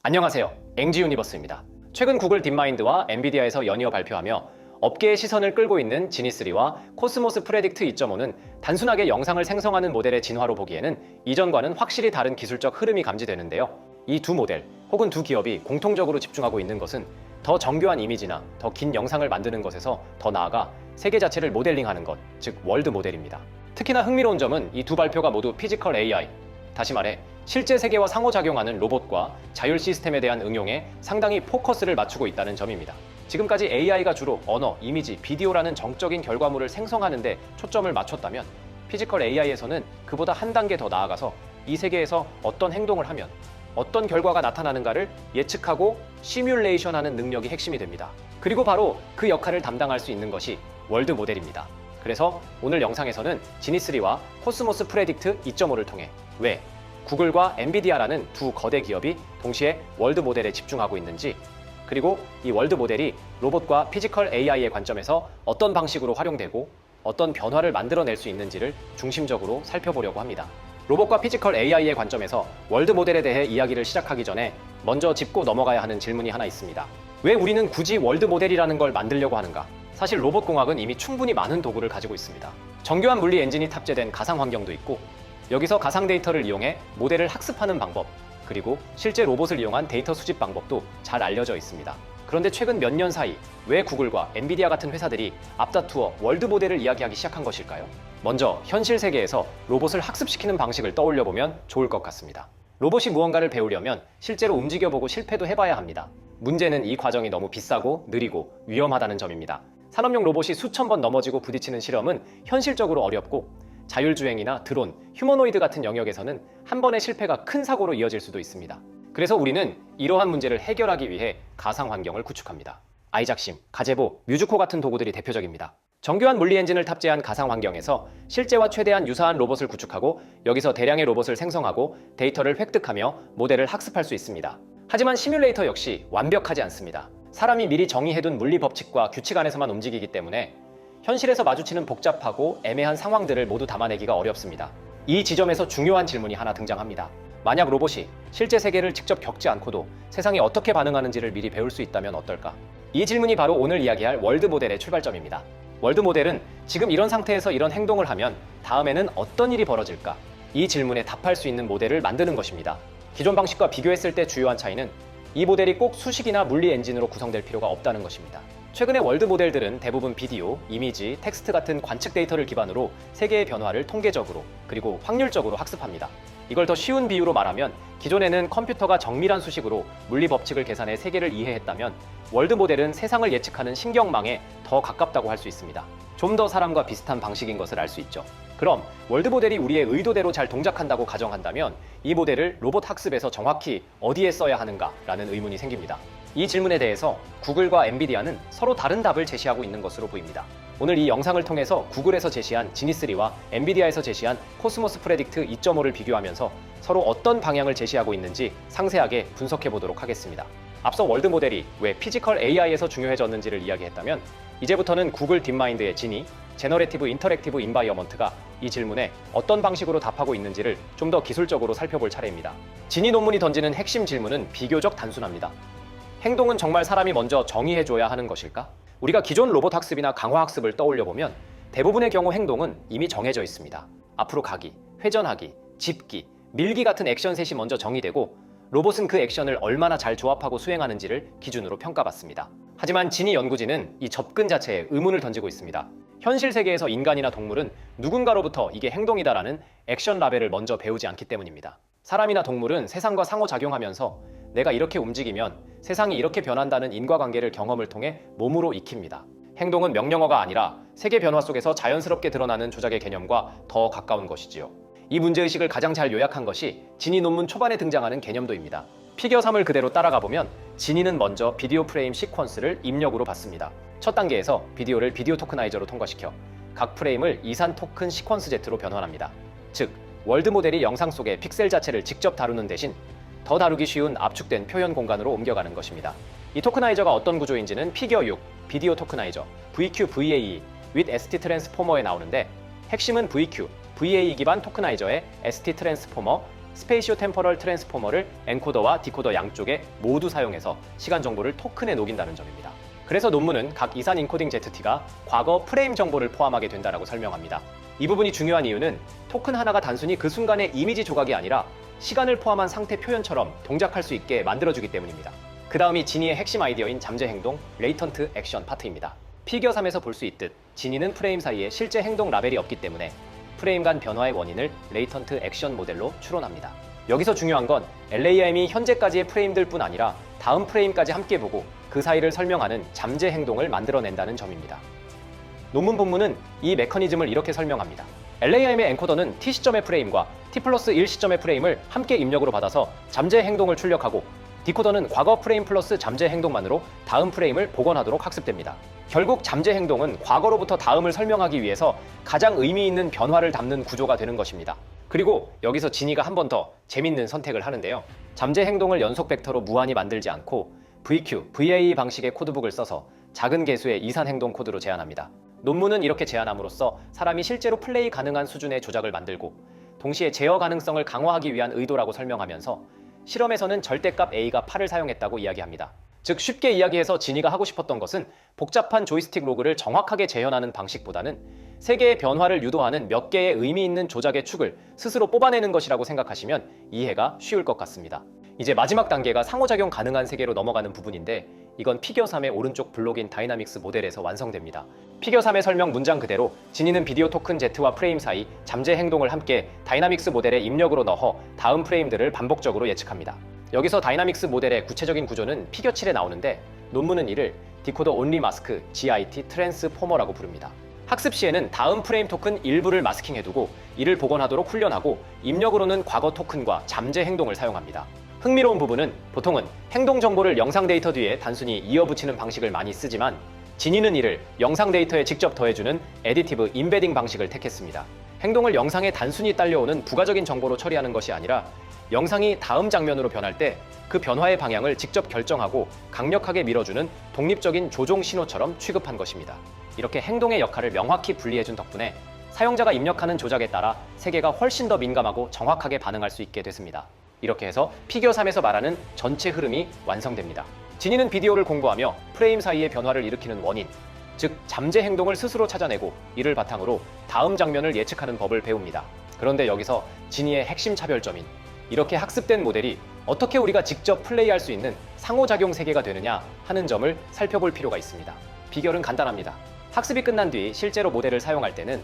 안녕하세요. 앵지유니버스입니다. 최근 구글 딥마인드와 엔비디아에서 연이어 발표하며 업계의 시선을 끌고 있는 지니3와 코스모스 프레딕트 2.5는 단순하게 영상을 생성하는 모델의 진화로 보기에는 이전과는 확실히 다른 기술적 흐름이 감지되는데요. 이 두 모델 혹은 두 기업이 공통적으로 집중하고 있는 것은 더 정교한 이미지나 더 긴 영상을 만드는 것에서 더 나아가 세계 자체를 모델링하는 것, 즉 월드 모델입니다. 특히나 흥미로운 점은 이 두 발표가 모두 피지컬 AI, 다시 말해 실제 세계와 상호작용하는 로봇과 자율 시스템에 대한 응용에 상당히 포커스를 맞추고 있다는 점입니다. 지금까지 AI가 주로 언어, 이미지, 비디오라는 정적인 결과물을 생성하는 데 초점을 맞췄다면 피지컬 AI에서는 그보다 한 단계 더 나아가서 이 세계에서 어떤 행동을 하면 어떤 결과가 나타나는가를 예측하고 시뮬레이션하는 능력이 핵심이 됩니다. 그리고 바로 그 역할을 담당할 수 있는 것이 월드 모델입니다. 그래서 오늘 영상에서는 지니3와 코스모스 프레딕트 2.5를 통해 왜 구글과 엔비디아라는 두 거대 기업이 동시에 월드 모델에 집중하고 있는지, 그리고 이 월드 모델이 로봇과 피지컬 AI의 관점에서 어떤 방식으로 활용되고 어떤 변화를 만들어낼 수 있는지를 중심적으로 살펴보려고 합니다. 로봇과 피지컬 AI의 관점에서 월드 모델에 대해 이야기를 시작하기 전에 먼저 짚고 넘어가야 하는 질문이 하나 있습니다. 왜 우리는 굳이 월드 모델이라는 걸 만들려고 하는가? 사실 로봇공학은 이미 충분히 많은 도구를 가지고 있습니다. 정교한 물리 엔진이 탑재된 가상 환경도 있고, 여기서 가상 데이터를 이용해 모델을 학습하는 방법, 그리고 실제 로봇을 이용한 데이터 수집 방법도 잘 알려져 있습니다. 그런데 최근 몇 년 사이 왜 구글과 엔비디아 같은 회사들이 앞다투어 월드 모델을 이야기하기 시작한 것일까요? 먼저 현실 세계에서 로봇을 학습시키는 방식을 떠올려보면 좋을 것 같습니다. 로봇이 무언가를 배우려면 실제로 움직여보고 실패도 해봐야 합니다. 문제는 이 과정이 너무 비싸고 느리고 위험하다는 점입니다. 산업용 로봇이 수천 번 넘어지고 부딪히는 실험은 현실적으로 어렵고, 자율주행이나 드론, 휴머노이드 같은 영역에서는 한 번의 실패가 큰 사고로 이어질 수도 있습니다. 그래서 우리는 이러한 문제를 해결하기 위해 가상 환경을 구축합니다. 아이작심, 가제보, 뮤즈코 같은 도구들이 대표적입니다. 정교한 물리 엔진을 탑재한 가상 환경에서 실제와 최대한 유사한 로봇을 구축하고 여기서 대량의 로봇을 생성하고 데이터를 획득하며 모델을 학습할 수 있습니다. 하지만 시뮬레이터 역시 완벽하지 않습니다. 사람이 미리 정의해둔 물리 법칙과 규칙 안에서만 움직이기 때문에 현실에서 마주치는 복잡하고 애매한 상황들을 모두 담아내기가 어렵습니다. 이 지점에서 중요한 질문이 하나 등장합니다. 만약 로봇이 실제 세계를 직접 겪지 않고도 세상이 어떻게 반응하는지를 미리 배울 수 있다면 어떨까? 이 질문이 바로 오늘 이야기할 월드 모델의 출발점입니다. 월드 모델은 지금 이런 상태에서 이런 행동을 하면 다음에는 어떤 일이 벌어질까? 이 질문에 답할 수 있는 모델을 만드는 것입니다. 기존 방식과 비교했을 때 주요한 차이는 이 모델이 꼭 수식이나 물리 엔진으로 구성될 필요가 없다는 것입니다. 최근의 월드 모델들은 대부분 비디오, 이미지, 텍스트 같은 관측 데이터를 기반으로 세계의 변화를 통계적으로 그리고 확률적으로 학습합니다. 이걸 더 쉬운 비유로 말하면 기존에는 컴퓨터가 정밀한 수식으로 물리 법칙을 계산해 세계를 이해했다면 월드 모델은 세상을 예측하는 신경망에 더 가깝다고 할 수 있습니다. 좀 더 사람과 비슷한 방식인 것을 알 수 있죠. 그럼 월드 모델이 우리의 의도대로 잘 동작한다고 가정한다면 이 모델을 로봇 학습에서 정확히 어디에 써야 하는가라는 의문이 생깁니다. 이 질문에 대해서 구글과 엔비디아는 서로 다른 답을 제시하고 있는 것으로 보입니다. 오늘 이 영상을 통해서 구글에서 제시한 지니3와 엔비디아에서 제시한 코스모스 프레딕트 2.5를 비교하면서 서로 어떤 방향을 제시하고 있는지 상세하게 분석해 보도록 하겠습니다. 앞서 월드 모델이 왜 피지컬 AI에서 중요해졌는지를 이야기했다면 이제부터는 구글 딥마인드의 지니, 제너레티브 인터랙티브 인바이어먼트가 이 질문에 어떤 방식으로 답하고 있는지를 좀 더 기술적으로 살펴볼 차례입니다. 지니 논문이 던지는 핵심 질문은 비교적 단순합니다. 행동은 정말 사람이 먼저 정의해줘야 하는 것일까? 우리가 기존 로봇 학습이나 강화 학습을 떠올려보면 대부분의 경우 행동은 이미 정해져 있습니다. 앞으로 가기, 회전하기, 짚기, 밀기 같은 액션셋이 먼저 정의되고 로봇은 그 액션을 얼마나 잘 조합하고 수행하는지를 기준으로 평가받습니다. 하지만 지니 연구진은 이 접근 자체에 의문을 던지고 있습니다. 현실 세계에서 인간이나 동물은 누군가로부터 이게 행동이다라는 액션 라벨을 먼저 배우지 않기 때문입니다. 사람이나 동물은 세상과 상호작용하면서 내가 이렇게 움직이면 세상이 이렇게 변한다는 인과관계를 경험을 통해 몸으로 익힙니다. 행동은 명령어가 아니라 세계 변화 속에서 자연스럽게 드러나는 조작의 개념과 더 가까운 것이지요. 이 문제의식을 가장 잘 요약한 것이 지니 논문 초반에 등장하는 개념도입니다. 피겨 3을 그대로 따라가 보면 지니는 먼저 비디오 프레임 시퀀스를 입력으로 받습니다. 첫 단계에서 비디오를 비디오 토크나이저로 통과시켜 각 프레임을 이산 토큰 시퀀스 Z로 변환합니다. 즉, 월드 모델이 영상 속의 픽셀 자체를 직접 다루는 대신 더 다루기 쉬운 압축된 표현 공간으로 옮겨가는 것입니다. 이 토크나이저가 어떤 구조인지는 피겨 6, 비디오 토크나이저, VQ VAE, with ST 트랜스포머에 나오는데 핵심은 VQ, VAE 기반 토크나이저의 ST 트랜스포머, 스페이시오 템포럴 트랜스포머를 엔코더와 디코더 양쪽에 모두 사용해서 시간 정보를 토큰에 녹인다는 점입니다. 그래서 논문은 각 이산 인코딩 ZT가 과거 프레임 정보를 포함하게 된다고 설명합니다. 이 부분이 중요한 이유는 토큰 하나가 단순히 그 순간의 이미지 조각이 아니라 시간을 포함한 상태 표현처럼 동작할 수 있게 만들어주기 때문입니다. 그 다음이 지니의 핵심 아이디어인 잠재 행동, 레이턴트 액션 파트입니다. 피겨 3에서 볼 수 있듯 지니는 프레임 사이에 실제 행동 라벨이 없기 때문에 프레임 간 변화의 원인을 레이턴트 액션 모델로 추론합니다. 여기서 중요한 건 LAM이 현재까지의 프레임들 뿐 아니라 다음 프레임까지 함께 보고 그 사이를 설명하는 잠재 행동을 만들어낸다는 점입니다. 논문 본문은 이 메커니즘을 이렇게 설명합니다. LAM의 엔코더는 T 시점의 프레임과 T 플러스 1 시점의 프레임을 함께 입력으로 받아서 잠재 행동을 출력하고 디코더는 과거 프레임 플러스 잠재 행동만으로 다음 프레임을 복원하도록 학습됩니다. 결국 잠재 행동은 과거로부터 다음을 설명하기 위해서 가장 의미 있는 변화를 담는 구조가 되는 것입니다. 그리고 여기서 지니가 한 번 더 재밌는 선택을 하는데요. 잠재 행동을 연속 벡터로 무한히 만들지 않고 VQ, VAE 방식의 코드북을 써서 작은 개수의 이산 행동 코드로 제안합니다. 논문은 이렇게 제안함으로써 사람이 실제로 플레이 가능한 수준의 조작을 만들고 동시에 제어 가능성을 강화하기 위한 의도라고 설명하면서 실험에서는 절대값 A가 8을 사용했다고 이야기합니다. 즉 쉽게 이야기해서 지니가 하고 싶었던 것은 복잡한 조이스틱 로그를 정확하게 재현하는 방식보다는 세 개의 변화를 유도하는 몇 개의 의미 있는 조작의 축을 스스로 뽑아내는 것이라고 생각하시면 이해가 쉬울 것 같습니다. 이제 마지막 단계가 상호작용 가능한 세계로 넘어가는 부분인데 이건 피겨 3의 오른쪽 블록인 다이나믹스 모델에서 완성됩니다. 피겨 3의 설명 문장 그대로 지니는 비디오 토큰 Z와 프레임 사이 잠재 행동을 함께 다이나믹스 모델에 입력으로 넣어 다음 프레임들을 반복적으로 예측합니다. 여기서 다이나믹스 모델의 구체적인 구조는 피겨 7에 나오는데 논문은 이를 디코더 온리 마스크 GIT 트랜스포머라고 부릅니다. 학습 시에는 다음 프레임 토큰 일부를 마스킹해두고 이를 복원하도록 훈련하고 입력으로는 과거 토큰과 잠재 행동을 사용합니다. 흥미로운 부분은 보통은 행동 정보를 영상 데이터 뒤에 단순히 이어붙이는 방식을 많이 쓰지만 지니는 이를 영상 데이터에 직접 더해주는 애디티브 임베딩 방식을 택했습니다. 행동을 영상에 단순히 딸려오는 부가적인 정보로 처리하는 것이 아니라 영상이 다음 장면으로 변할 때 그 변화의 방향을 직접 결정하고 강력하게 밀어주는 독립적인 조종 신호처럼 취급한 것입니다. 이렇게 행동의 역할을 명확히 분리해준 덕분에 사용자가 입력하는 조작에 따라 세계가 훨씬 더 민감하고 정확하게 반응할 수 있게 됐습니다. 이렇게 해서 피겨 3에서 말하는 전체 흐름이 완성됩니다. 지니는 비디오를 공부하며 프레임 사이의 변화를 일으키는 원인, 즉 잠재 행동을 스스로 찾아내고 이를 바탕으로 다음 장면을 예측하는 법을 배웁니다. 그런데 여기서 지니의 핵심 차별점인 이렇게 학습된 모델이 어떻게 우리가 직접 플레이할 수 있는 상호작용 세계가 되느냐 하는 점을 살펴볼 필요가 있습니다. 비결은 간단합니다. 학습이 끝난 뒤 실제로 모델을 사용할 때는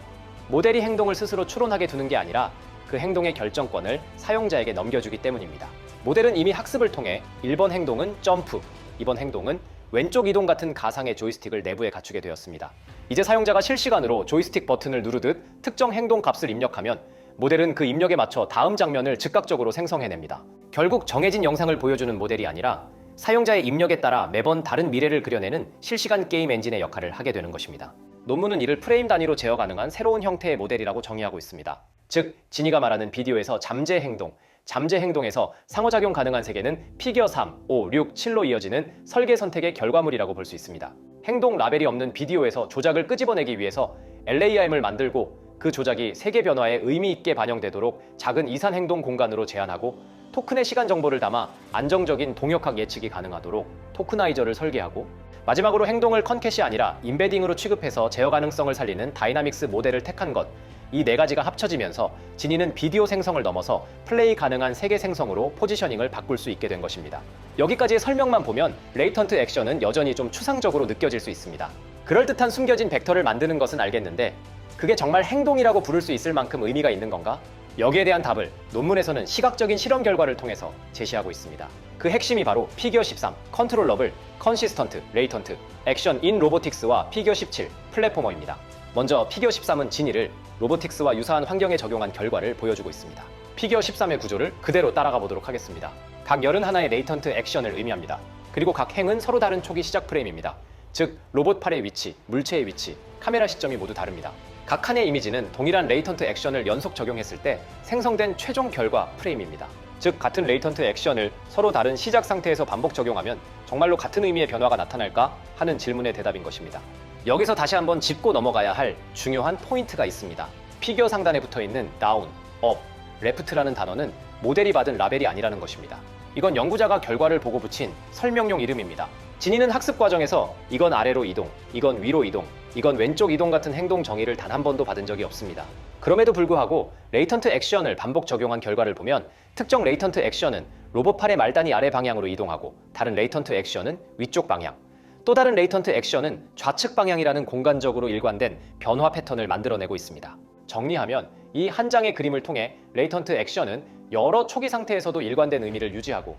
모델이 행동을 스스로 추론하게 두는 게 아니라 그 행동의 결정권을 사용자에게 넘겨주기 때문입니다. 모델은 이미 학습을 통해 1번 행동은 점프, 2번 행동은 왼쪽 이동 같은 가상의 조이스틱을 내부에 갖추게 되었습니다. 이제 사용자가 실시간으로 조이스틱 버튼을 누르듯 특정 행동 값을 입력하면 모델은 그 입력에 맞춰 다음 장면을 즉각적으로 생성해냅니다. 결국 정해진 영상을 보여주는 모델이 아니라 사용자의 입력에 따라 매번 다른 미래를 그려내는 실시간 게임 엔진의 역할을 하게 되는 것입니다. 논문은 이를 프레임 단위로 제어 가능한 새로운 형태의 모델이라고 정의하고 있습니다. 즉, 지니가 말하는 비디오에서 잠재 행동, 잠재 행동에서 상호작용 가능한 세계는 피겨 3, 5, 6, 7로 이어지는 설계 선택의 결과물이라고 볼 수 있습니다. 행동 라벨이 없는 비디오에서 조작을 끄집어내기 위해서 LAM을 만들고 그 조작이 세계 변화에 의미 있게 반영되도록 작은 이산 행동 공간으로 제한하고 토큰의 시간 정보를 담아 안정적인 동역학 예측이 가능하도록 토크나이저를 설계하고 마지막으로 행동을 컨캣이 아니라 임베딩으로 취급해서 제어 가능성을 살리는 다이나믹스 모델을 택한 것, 이 네 가지가 합쳐지면서 지니는 비디오 생성을 넘어서 플레이 가능한 세계 생성으로 포지셔닝을 바꿀 수 있게 된 것입니다. 여기까지의 설명만 보면 레이턴트 액션은 여전히 좀 추상적으로 느껴질 수 있습니다. 그럴듯한 숨겨진 벡터를 만드는 것은 알겠는데 그게 정말 행동이라고 부를 수 있을 만큼 의미가 있는 건가? 여기에 대한 답을 논문에서는 시각적인 실험 결과를 통해서 제시하고 있습니다. 그 핵심이 바로 피겨 13, 컨트롤러블, 컨시스턴트, 레이턴트, 액션 인 로보틱스와 피겨 17, 플랫포머입니다. 먼저 피겨 13은 지니를 로보틱스와 유사한 환경에 적용한 결과를 보여주고 있습니다. 피겨 13의 구조를 그대로 따라가 보도록 하겠습니다. 각 열은 하나의 레이턴트 액션을 의미합니다. 그리고 각 행은 서로 다른 초기 시작 프레임입니다. 즉, 로봇 팔의 위치, 물체의 위치, 카메라 시점이 모두 다릅니다. 각 칸의 이미지는 동일한 레이턴트 액션을 연속 적용했을 때 생성된 최종 결과 프레임입니다. 즉, 같은 레이턴트 액션을 서로 다른 시작 상태에서 반복 적용하면 정말로 같은 의미의 변화가 나타날까 하는 질문의 대답인 것입니다. 여기서 다시 한번 짚고 넘어가야 할 중요한 포인트가 있습니다. 피겨 상단에 붙어있는 다운, 업, 레프트라는 단어는 모델이 받은 라벨이 아니라는 것입니다. 이건 연구자가 결과를 보고 붙인 설명용 이름입니다. 진이는 학습 과정에서 이건 아래로 이동, 이건 위로 이동, 이건 왼쪽 이동 같은 행동 정의를 단 한 번도 받은 적이 없습니다. 그럼에도 불구하고 레이턴트 액션을 반복 적용한 결과를 보면 특정 레이턴트 액션은 로봇 팔의 말단이 아래 방향으로 이동하고 다른 레이턴트 액션은 위쪽 방향, 또 다른 레이턴트 액션은 좌측 방향이라는 공간적으로 일관된 변화 패턴을 만들어내고 있습니다. 정리하면 이 한 장의 그림을 통해 레이턴트 액션은 여러 초기 상태에서도 일관된 의미를 유지하고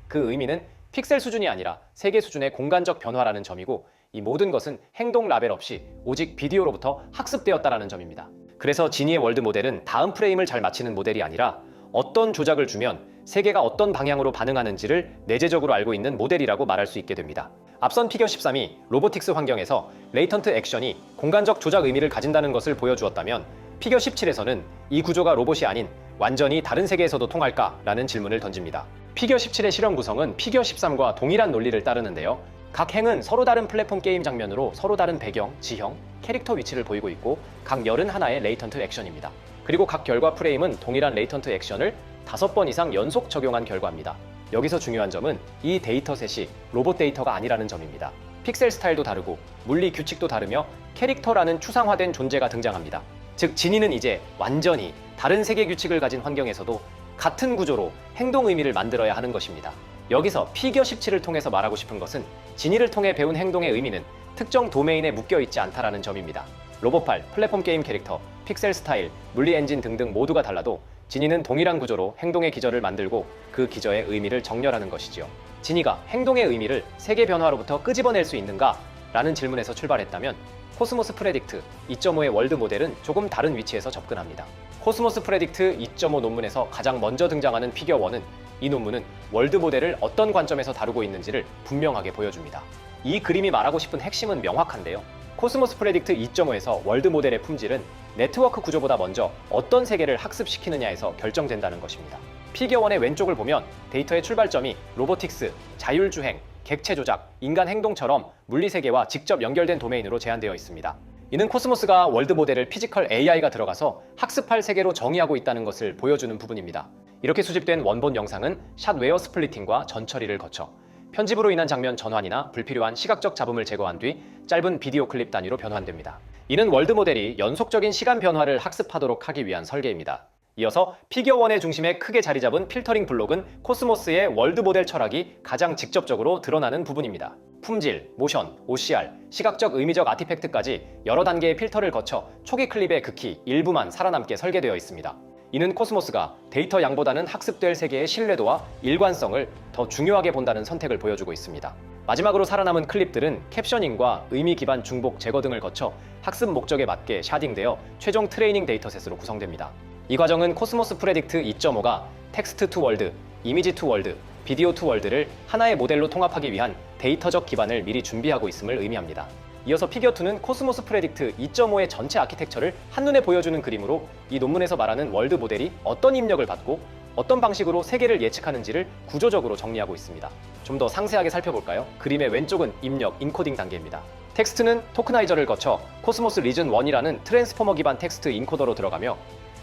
그 의미는 픽셀 수준이 아니라 세계 수준의 공간적 변화라는 점이고 이 모든 것은 행동 라벨 없이 오직 비디오로부터 학습되었다라는 점입니다. 그래서 지니의 월드 모델은 다음 프레임을 잘 맞히는 모델이 아니라 어떤 조작을 주면 세계가 어떤 방향으로 반응하는지를 내재적으로 알고 있는 모델이라고 말할 수 있게 됩니다. 앞선 피겨 13이 로보틱스 환경에서 레이턴트 액션이 공간적 조작 의미를 가진다는 것을 보여주었다면 피겨 17에서는 이 구조가 로봇이 아닌 완전히 다른 세계에서도 통할까라는 질문을 던집니다. 피겨 17의 실험 구성은 피겨 13과 동일한 논리를 따르는데요. 각 행은 서로 다른 플랫폼 게임 장면으로 서로 다른 배경, 지형, 캐릭터 위치를 보이고 있고 각 81의 레이턴트 액션입니다. 그리고 각 결과 프레임은 동일한 레이턴트 액션을 5번 이상 연속 적용한 결과입니다. 여기서 중요한 점은 이 데이터셋이 로봇 데이터가 아니라는 점입니다. 픽셀 스타일도 다르고 물리 규칙도 다르며 캐릭터라는 추상화된 존재가 등장합니다. 즉 지니는 이제 완전히 다른 세계 규칙을 가진 환경에서도 같은 구조로 행동 의미를 만들어야 하는 것입니다. 여기서 피겨 17을 통해서 말하고 싶은 것은 지니를 통해 배운 행동의 의미는 특정 도메인에 묶여있지 않다라는 점입니다. 로봇팔, 플랫폼 게임 캐릭터, 픽셀 스타일, 물리 엔진 등등 모두가 달라도 지니는 동일한 구조로 행동의 기저를 만들고 그 기저의 의미를 정렬하는 것이지요. 지니가 행동의 의미를 세계 변화로부터 끄집어낼 수 있는가? 라는 질문에서 출발했다면 코스모스 프레딕트 2.5의 월드 모델은 조금 다른 위치에서 접근합니다. 코스모스 프레딕트 2.5 논문에서 가장 먼저 등장하는 피겨 1은 이 논문은 월드 모델을 어떤 관점에서 다루고 있는지를 분명하게 보여줍니다. 이 그림이 말하고 싶은 핵심은 명확한데요. 코스모스 프레딕트 2.5에서 월드 모델의 품질은 네트워크 구조보다 먼저 어떤 세계를 학습시키느냐에서 결정된다는 것입니다. 피겨 1의 왼쪽을 보면 데이터의 출발점이 로보틱스, 자율주행, 객체 조작, 인간 행동처럼 물리 세계와 직접 연결된 도메인으로 제한되어 있습니다. 이는 코스모스가 월드 모델을 피지컬 AI가 들어가서 학습할 세계로 정의하고 있다는 것을 보여주는 부분입니다. 이렇게 수집된 원본 영상은 샷 웨어 스플리팅과 전처리를 거쳐 편집으로 인한 장면 전환이나 불필요한 시각적 잡음을 제거한 뒤 짧은 비디오 클립 단위로 변환됩니다. 이는 월드 모델이 연속적인 시간 변화를 학습하도록 하기 위한 설계입니다. 이어서 피겨 1의 중심에 크게 자리 잡은 필터링 블록은 코스모스의 월드 모델 철학이 가장 직접적으로 드러나는 부분입니다. 품질, 모션, OCR, 시각적 의미적 아티팩트까지 여러 단계의 필터를 거쳐 초기 클립의 극히 일부만 살아남게 설계되어 있습니다. 이는 코스모스가 데이터 양보다는 학습될 세계의 신뢰도와 일관성을 더 중요하게 본다는 선택을 보여주고 있습니다. 마지막으로 살아남은 클립들은 캡셔닝과 의미 기반 중복 제거 등을 거쳐 학습 목적에 맞게 샤딩되어 최종 트레이닝 데이터셋으로 구성됩니다. 이 과정은 코스모스 프레딕트 2.5가 텍스트 투 월드, 이미지 투 월드, 비디오 투 월드를 하나의 모델로 통합하기 위한 데이터적 기반을 미리 준비하고 있음을 의미합니다. 이어서 피겨2는 코스모스 프레딕트 2.5의 전체 아키텍처를 한눈에 보여주는 그림으로 이 논문에서 말하는 월드 모델이 어떤 입력을 받고 어떤 방식으로 세계를 예측하는지를 구조적으로 정리하고 있습니다. 좀 더 상세하게 살펴볼까요? 그림의 왼쪽은 입력, 인코딩 단계입니다. 텍스트는 토크나이저를 거쳐 코스모스 리즌 1이라는 트랜스포머 기반 텍스트 인코더로 들어가며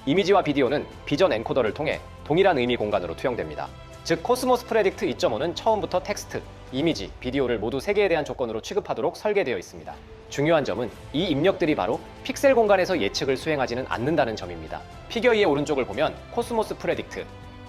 이미지와 비디오는 비전 엔코더를 통해 동일한 의미 공간으로 투영됩니다. 즉 코스모스 프레딕트 2.5는 처음부터 텍스트, 이미지, 비디오를 모두 3개에 대한 조건으로 취급하도록 설계되어 있습니다. 중요한 점은 이 입력들이 바로 픽셀 공간에서 예측을 수행하지는 않는다는 점입니다. 피겨 2의 오른쪽을 보면 코스모스 프레딕트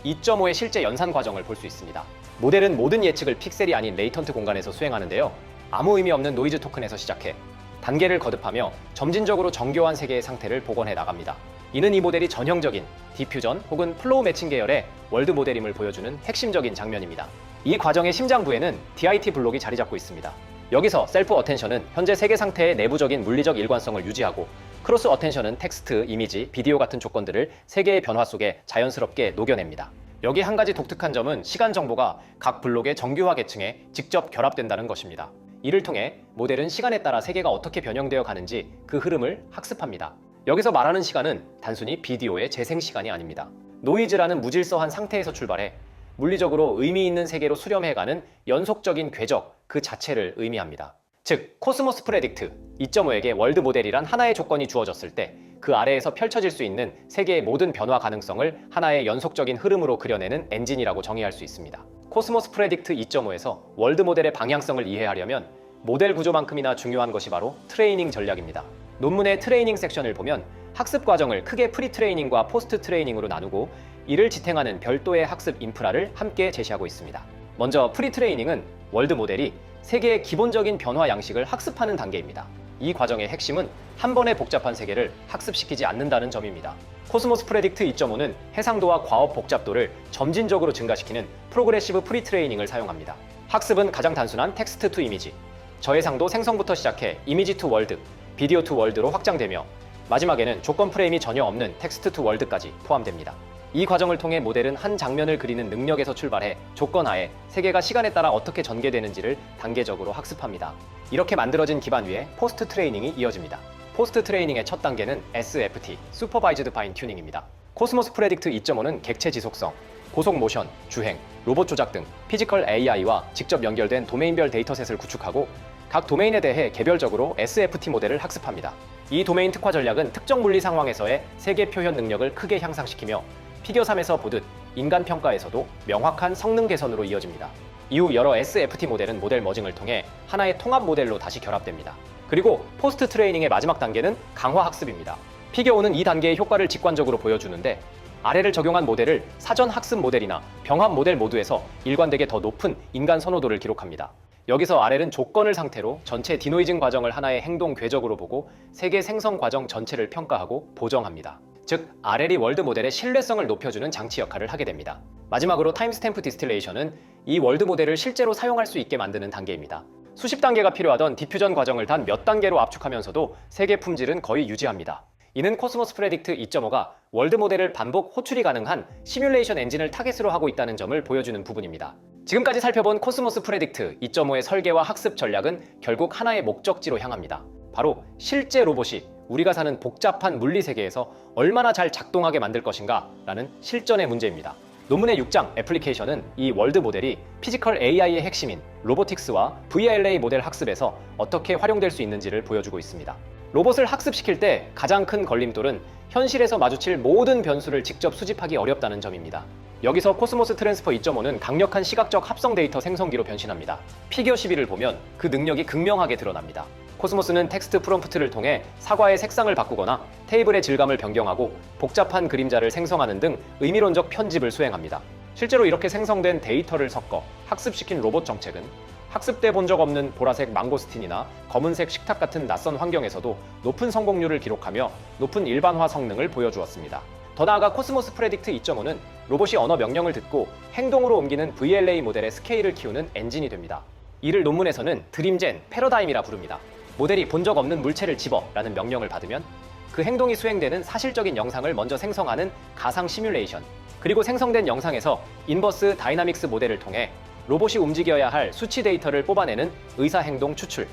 2.5의 실제 연산 과정을 볼 수 있습니다. 모델은 모든 예측을 픽셀이 아닌 레이턴트 공간에서 수행하는데요. 아무 의미 없는 노이즈 토큰에서 시작해 단계를 거듭하며 점진적으로 정교한 세계의 상태를 복원해 나갑니다. 이는 이 모델이 전형적인 디퓨전 혹은 플로우 매칭 계열의 월드 모델임을 보여주는 핵심적인 장면입니다. 이 과정의 심장부에는 DIT 블록이 자리 잡고 있습니다. 여기서 셀프 어텐션은 현재 세계 상태의 내부적인 물리적 일관성을 유지하고 크로스 어텐션은 텍스트, 이미지, 비디오 같은 조건들을 세계의 변화 속에 자연스럽게 녹여냅니다. 여기 한 가지 독특한 점은 시간 정보가 각 블록의 정규화 계층에 직접 결합된다는 것입니다. 이를 통해 모델은 시간에 따라 세계가 어떻게 변형되어 가는지 그 흐름을 학습합니다. 여기서 말하는 시간은 단순히 비디오의 재생 시간이 아닙니다. 노이즈라는 무질서한 상태에서 출발해 물리적으로 의미 있는 세계로 수렴해가는 연속적인 궤적 그 자체를 의미합니다. 즉 코스모스 프레딕트 2.5에게 월드 모델이란 하나의 조건이 주어졌을 때 그 아래에서 펼쳐질 수 있는 세계의 모든 변화 가능성을 하나의 연속적인 흐름으로 그려내는 엔진이라고 정의할 수 있습니다. 코스모스 프레딕트 2.5에서 월드 모델의 방향성을 이해하려면 모델 구조만큼이나 중요한 것이 바로 트레이닝 전략입니다. 논문의 트레이닝 섹션을 보면 학습 과정을 크게 프리 트레이닝과 포스트 트레이닝으로 나누고 이를 지탱하는 별도의 학습 인프라를 함께 제시하고 있습니다. 먼저 프리 트레이닝은 월드 모델이 세계의 기본적인 변화 양식을 학습하는 단계입니다. 이 과정의 핵심은 한 번의 복잡한 세계를 학습시키지 않는다는 점입니다. 코스모스 프레딕트 2.5는 해상도와 과업 복잡도를 점진적으로 증가시키는 프로그레시브 프리 트레이닝을 사용합니다. 학습은 가장 단순한 텍스트 투 이미지, 저해상도 생성부터 시작해 이미지 투 월드, 비디오 투 월드로 확장되며 마지막에는 조건 프레임이 전혀 없는 텍스트 투 월드까지 포함됩니다. 이 과정을 통해 모델은 한 장면을 그리는 능력에서 출발해 조건 하에 세계가 시간에 따라 어떻게 전개되는지를 단계적으로 학습합니다. 이렇게 만들어진 기반 위에 포스트 트레이닝이 이어집니다. 포스트 트레이닝의 첫 단계는 SFT, Supervised Fine Tuning입니다. 코스모스 프레딕트 2.5는 객체 지속성, 고속 모션, 주행, 로봇 조작 등 피지컬 AI와 직접 연결된 도메인별 데이터셋을 구축하고 각 도메인에 대해 개별적으로 SFT 모델을 학습합니다. 이 도메인 특화 전략은 특정 물리 상황에서의 세계 표현 능력을 크게 향상시키며 피겨 3에서 보듯 인간 평가에서도 명확한 성능 개선으로 이어집니다. 이후 여러 SFT 모델은 모델 머징을 통해 하나의 통합 모델로 다시 결합됩니다. 그리고 포스트 트레이닝의 마지막 단계는 강화 학습입니다. 피겨 5는 이 단계의 효과를 직관적으로 보여주는데 아래를 적용한 모델을 사전 학습 모델이나 병합 모델 모두에서 일관되게 더 높은 인간 선호도를 기록합니다. 여기서 아래는 조건을 상태로 전체 디노이징 과정을 하나의 행동 궤적으로 보고 세계 생성 과정 전체를 평가하고 보정합니다. 즉, RL이 월드 모델의 신뢰성을 높여주는 장치 역할을 하게 됩니다. 마지막으로 타임스탬프 디스틸레이션은 이 월드 모델을 실제로 사용할 수 있게 만드는 단계입니다. 수십 단계가 필요하던 디퓨전 과정을 단 몇 단계로 압축하면서도 세계 품질은 거의 유지합니다. 이는 코스모스 프레딕트 2.5가 월드 모델을 반복 호출이 가능한 시뮬레이션 엔진을 타겟으로 하고 있다는 점을 보여주는 부분입니다. 지금까지 살펴본 코스모스 프레딕트 2.5의 설계와 학습 전략은 결국 하나의 목적지로 향합니다. 바로 실제 로봇이 우리가 사는 복잡한 물리 세계에서 얼마나 잘 작동하게 만들 것인가 라는 실전의 문제입니다. 논문의 6장 애플리케이션은 이 월드 모델이 피지컬 AI의 핵심인 로보틱스와 VLA 모델 학습에서 어떻게 활용될 수 있는지를 보여주고 있습니다. 로봇을 학습시킬 때 가장 큰 걸림돌은 현실에서 마주칠 모든 변수를 직접 수집하기 어렵다는 점입니다. 여기서 코스모스 트랜스퍼 2.5는 강력한 시각적 합성 데이터 생성기로 변신합니다. 피겨 12를 보면 그 능력이 극명하게 드러납니다. 코스모스는 텍스트 프롬프트를 통해 사과의 색상을 바꾸거나 테이블의 질감을 변경하고 복잡한 그림자를 생성하는 등 의미론적 편집을 수행합니다. 실제로 이렇게 생성된 데이터를 섞어 학습시킨 로봇 정책은 학습돼 본 적 없는 보라색 망고스틴이나 검은색 식탁 같은 낯선 환경에서도 높은 성공률을 기록하며 높은 일반화 성능을 보여주었습니다. 더 나아가 코스모스 프레딕트 2.5는 로봇이 언어 명령을 듣고 행동으로 옮기는 VLA 모델의 스케일을 키우는 엔진이 됩니다. 이를 논문에서는 드림젠, 패러다임이라 부릅니다. 모델이 본 적 없는 물체를 집어 라는 명령을 받으면 그 행동이 수행되는 사실적인 영상을 먼저 생성하는 가상 시뮬레이션, 그리고 생성된 영상에서 인버스 다이나믹스 모델을 통해 로봇이 움직여야 할 수치 데이터를 뽑아내는 의사행동 추출,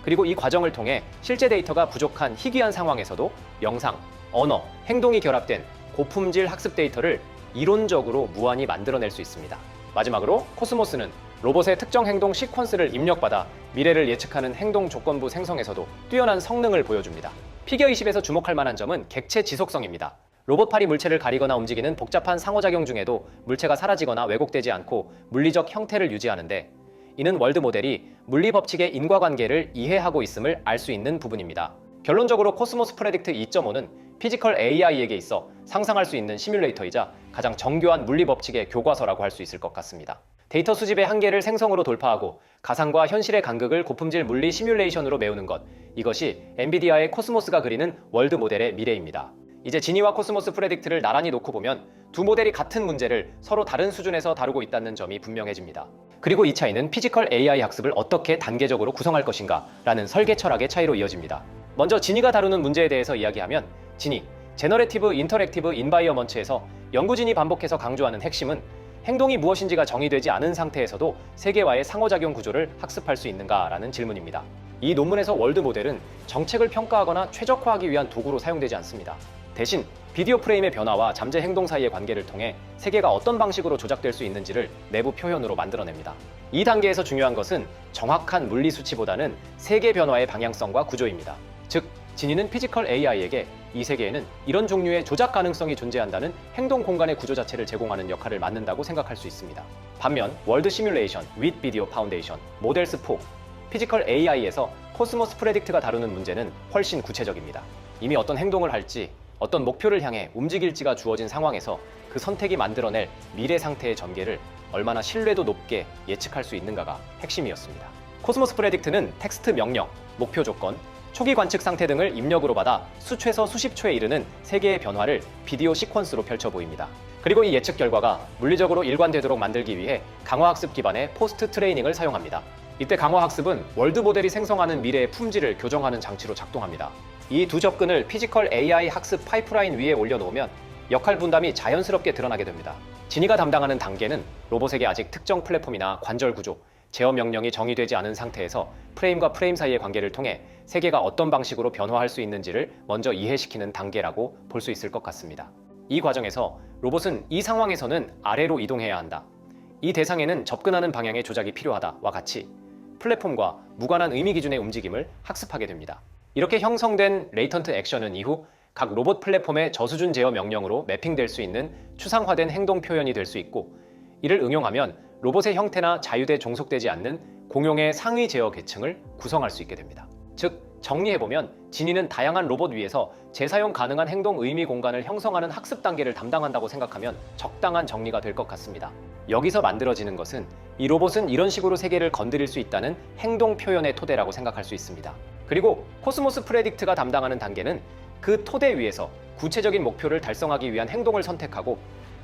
그리고 이 과정을 통해 실제 데이터가 부족한 희귀한 상황에서도 영상, 언어, 행동이 결합된 고품질 학습 데이터를 이론적으로 무한히 만들어낼 수 있습니다. 마지막으로 코스모스는 로봇의 특정 행동 시퀀스를 입력받아 미래를 예측하는 행동 조건부 생성에서도 뛰어난 성능을 보여줍니다. 피겨 20에서 주목할 만한 점은 객체 지속성입니다. 로봇팔이 물체를 가리거나 움직이는 복잡한 상호작용 중에도 물체가 사라지거나 왜곡되지 않고 물리적 형태를 유지하는데, 이는 월드 모델이 물리 법칙의 인과관계를 이해하고 있음을 알 수 있는 부분입니다. 결론적으로 코스모스 프레딕트 2.5는 피지컬 AI에게 있어 상상할 수 있는 시뮬레이터이자 가장 정교한 물리 법칙의 교과서라고 할 수 있을 것 같습니다. 데이터 수집의 한계를 생성으로 돌파하고 가상과 현실의 간극을 고품질 물리 시뮬레이션으로 메우는 것, 이것이 엔비디아의 코스모스가 그리는 월드 모델의 미래입니다. 이제 지니와 코스모스 프레딕트를 나란히 놓고 보면 두 모델이 같은 문제를 서로 다른 수준에서 다루고 있다는 점이 분명해집니다. 그리고 이 차이는 피지컬 AI 학습을 어떻게 단계적으로 구성할 것인가 라는 설계 철학의 차이로 이어집니다. 먼저 지니가 다루는 문제에 대해서 이야기하면, 지니, 제너레티브 인터랙티브 인바이어먼트에서 연구진이 반복해서 강조하는 핵심은 행동이 무엇인지가 정의되지 않은 상태에서도 세계와의 상호작용 구조를 학습할 수 있는가라는 질문입니다. 이 논문에서 월드 모델은 정책을 평가하거나 최적화하기 위한 도구로 사용되지 않습니다. 대신 비디오 프레임의 변화와 잠재 행동 사이의 관계를 통해 세계가 어떤 방식으로 조작될 수 있는지를 내부 표현으로 만들어냅니다. 이 단계에서 중요한 것은 정확한 물리 수치보다는 세계 변화의 방향성과 구조입니다. 즉, 지니는 피지컬 AI에게 이 세계에는 이런 종류의 조작 가능성이 존재한다는 행동 공간의 구조 자체를 제공하는 역할을 맡는다고 생각할 수 있습니다. 반면 월드 시뮬레이션, 윗 비디오 파운데이션, 모델스 4, 피지컬 AI에서 코스모스 프레딕트가 다루는 문제는 훨씬 구체적입니다. 이미 어떤 행동을 할지, 어떤 목표를 향해 움직일지가 주어진 상황에서 그 선택이 만들어낼 미래 상태의 전개를 얼마나 신뢰도 높게 예측할 수 있는가가 핵심이었습니다. 코스모스 프레딕트는 텍스트 명령, 목표 조건, 초기 관측 상태 등을 입력으로 받아 수초에서 수십 초에 이르는 세계의 변화를 비디오 시퀀스로 펼쳐 보입니다. 그리고 이 예측 결과가 물리적으로 일관되도록 만들기 위해 강화학습 기반의 포스트 트레이닝을 사용합니다. 이때 강화학습은 월드 모델이 생성하는 미래의 품질을 교정하는 장치로 작동합니다. 이 두 접근을 피지컬 AI 학습 파이프라인 위에 올려놓으면 역할 분담이 자연스럽게 드러나게 됩니다. 지니가 담당하는 단계는 로봇에게 아직 특정 플랫폼이나 관절 구조, 제어 명령이 정의되지 않은 상태에서 프레임과 프레임 사이의 관계를 통해 세계가 어떤 방식으로 변화할 수 있는지를 먼저 이해시키는 단계라고 볼 수 있을 것 같습니다. 이 과정에서 로봇은 이 상황에서는 아래로 이동해야 한다. 이 대상에는 접근하는 방향의 조작이 필요하다와 같이 플랫폼과 무관한 의미 기준의 움직임을 학습하게 됩니다. 이렇게 형성된 레이턴트 액션은 이후 각 로봇 플랫폼의 저수준 제어 명령으로 매핑될 수 있는 추상화된 행동 표현이 될 수 있고, 이를 응용하면 로봇의 형태나 자유대 종속되지 않는 공용의 상위 제어 계층을 구성할 수 있게 됩니다. 즉, 정리해보면 지니는 다양한 로봇 위에서 재사용 가능한 행동 의미 공간을 형성하는 학습 단계를 담당한다고 생각하면 적당한 정리가 될 것 같습니다. 여기서 만들어지는 것은 이 로봇은 이런 식으로 세계를 건드릴 수 있다는 행동 표현의 토대라고 생각할 수 있습니다. 그리고 코스모스 프레딕트가 담당하는 단계는 그 토대 위에서 구체적인 목표를 달성하기 위한 행동을 선택하고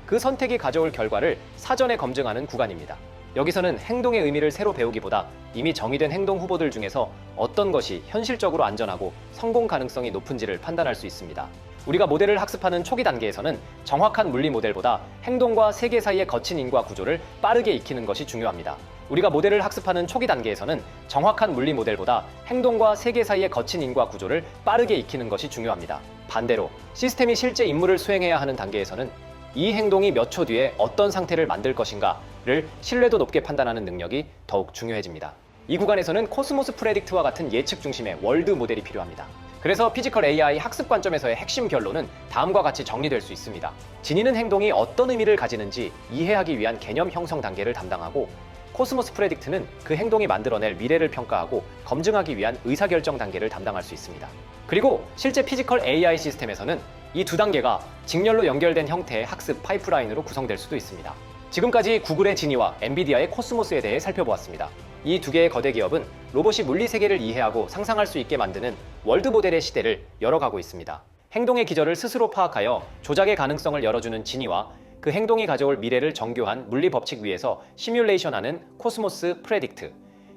그 선택이 가져올 결과를 사전에 검증하는 구간입니다. 여기서는 행동의 의미를 새로 배우기보다 이미 정의된 행동 후보들 중에서 어떤 것이 현실적으로 안전하고 성공 가능성이 높은지를 판단할 수 있습니다. 우리가 모델을 학습하는 초기 단계에서는 정확한 물리 모델보다 행동과 세계 사이의 거친 인과 구조를 빠르게 익히는 것이 중요합니다. 우리가 모델을 학습하는 초기 단계에서는 정확한 물리 모델보다 행동과 세계 사이의 거친 인과 구조를 빠르게 익히는 것이 중요합니다. 반대로 시스템이 실제 임무를 수행해야 하는 단계에서는 이 행동이 몇 초 뒤에 어떤 상태를 만들 것인가를 신뢰도 높게 판단하는 능력이 더욱 중요해집니다. 이 구간에서는 코스모스 프레딕트와 같은 예측 중심의 월드 모델이 필요합니다. 그래서 피지컬 AI 학습 관점에서의 핵심 결론은 다음과 같이 정리될 수 있습니다. 지니는 행동이 어떤 의미를 가지는지 이해하기 위한 개념 형성 단계를 담당하고, 코스모스 프레딕트는 그 행동이 만들어낼 미래를 평가하고 검증하기 위한 의사결정 단계를 담당할 수 있습니다. 그리고 실제 피지컬 AI 시스템에서는 이 두 단계가 직렬로 연결된 형태의 학습 파이프라인으로 구성될 수도 있습니다. 지금까지 구글의 지니와 엔비디아의 코스모스에 대해 살펴보았습니다. 이 두 개의 거대 기업은 로봇이 물리 세계를 이해하고 상상할 수 있게 만드는 월드 모델의 시대를 열어가고 있습니다. 행동의 기저를 스스로 파악하여 조작의 가능성을 열어주는 지니와 그 행동이 가져올 미래를 정교한 물리 법칙 위에서 시뮬레이션하는 코스모스 프레딕트.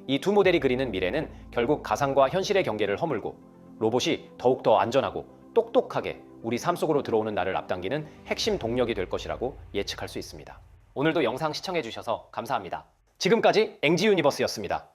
이 두 모델이 그리는 미래는 결국 가상과 현실의 경계를 허물고 로봇이 더욱더 안전하고 똑똑하게 우리 삶 속으로 들어오는 날을 앞당기는 핵심 동력이 될 것이라고 예측할 수 있습니다. 오늘도 영상 시청해주셔서 감사합니다. 지금까지 앵지 유니버스였습니다.